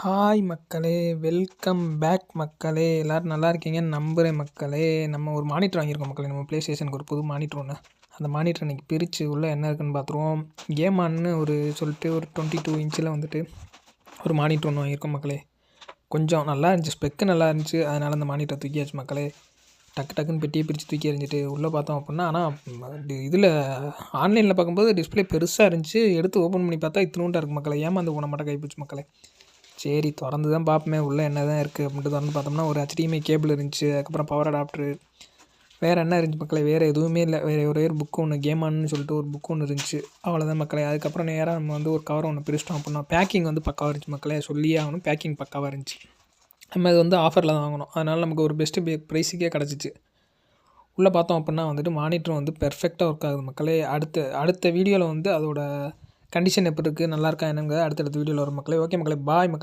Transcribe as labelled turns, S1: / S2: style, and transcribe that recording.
S1: Hi மக்களே! Welcome back மக்களே! எல்லோரும் நல்லா இருக்கீங்கன்னு நம்புகிறேன் மக்களே! நம்ம ஒரு மானிட்டர் வாங்கியிருக்கோம் மக்களே. நம்ம ப்ளே ஸ்டேஷனுக்கு ஒரு புது மானிட்டர் ஒன்று. அந்த மானிட்டர் இன்றைக்கி பிரித்து உள்ளே என்ன இருக்குன்னு பார்த்துருவோம். கேம் ஆன்னு சொல்லிட்டு ஒரு 22 இன்ச்சில் வந்துட்டு ஒரு மானிட்டர் ஒன்று வாங்கியிருக்கோம் மக்களே. கொஞ்சம் நல்லா இருந்துச்சு, ஸ்பெக்கு நல்லா இருந்துச்சு. அதனால் அந்த மானிட்டரை தூக்கியாச்சு மக்களே. டக்குன்னு பெட்டியை பிரித்து தூக்கி எறிஞ்சிட்டு உள்ளே பார்த்தோம் அப்படின்னா, ஆனால் இதில் ஆன்லைனில் பார்க்கும்போது டிஸ்பிளே பெருசாக இருந்துச்சு. எடுத்து ஓப்பன் பண்ணி பார்த்தா இத்தினூண்டா இருக்குது மக்களே. ஏமாந்து போன மாட்டோம் கைப்பிடிச்சு மக்களே. சரி திறந்து தான் பார்ப்போமே உள்ளே என்ன தான் இருக்குது அப்படின்ட்டு திறந்து பார்த்தோம்னா ஒரு HDMI கேபிள் இருந்துச்சு. அதுக்கப்புறம் பவர் அடாப்டரு, வேறு என்ன இருந்துச்சு மக்களே, வேறு எதுவுமே இல்லை. ஒரே ஒரு புக்கு ஒன்று, கேம் ஆன்னு சொல்லிட்டு ஒரு புக்கு ஒன்று இருந்துச்சு. அவ்வளோதான் மக்களே. அதுக்கப்புறம் நேராக நம்ம ஒரு கவர் ஒன்று பிரிச்சிட்டோம் அப்படின்னா பேக்கிங் பக்காவாக இருந்துச்சு மக்களே. சொல்லியே ஆகணும், பேக்கிங் பக்காவாக இருந்துச்சு. நம்ம இது ஆஃபரில் தான் வாங்கணும். அதனால் நமக்கு ஒரு பெஸ்ட்டு ப்ரைஸுக்கே கிடச்சிச்சு. உள்ளே பார்த்தோம் அப்படின்னா மானிட்டர் பெர்ஃபெக்டாக ஒர்க் ஆகுது மக்களே. அடுத்த வீடியோவில் அதோட கண்டிஷன் எப்படி இருக்குது, நல்லா இருக்கா என்னங்கிறத அடுத்தடுத்த வீடியோவில் வரும் மக்களே. ஓகே மக்களே, பாய் மக்களே.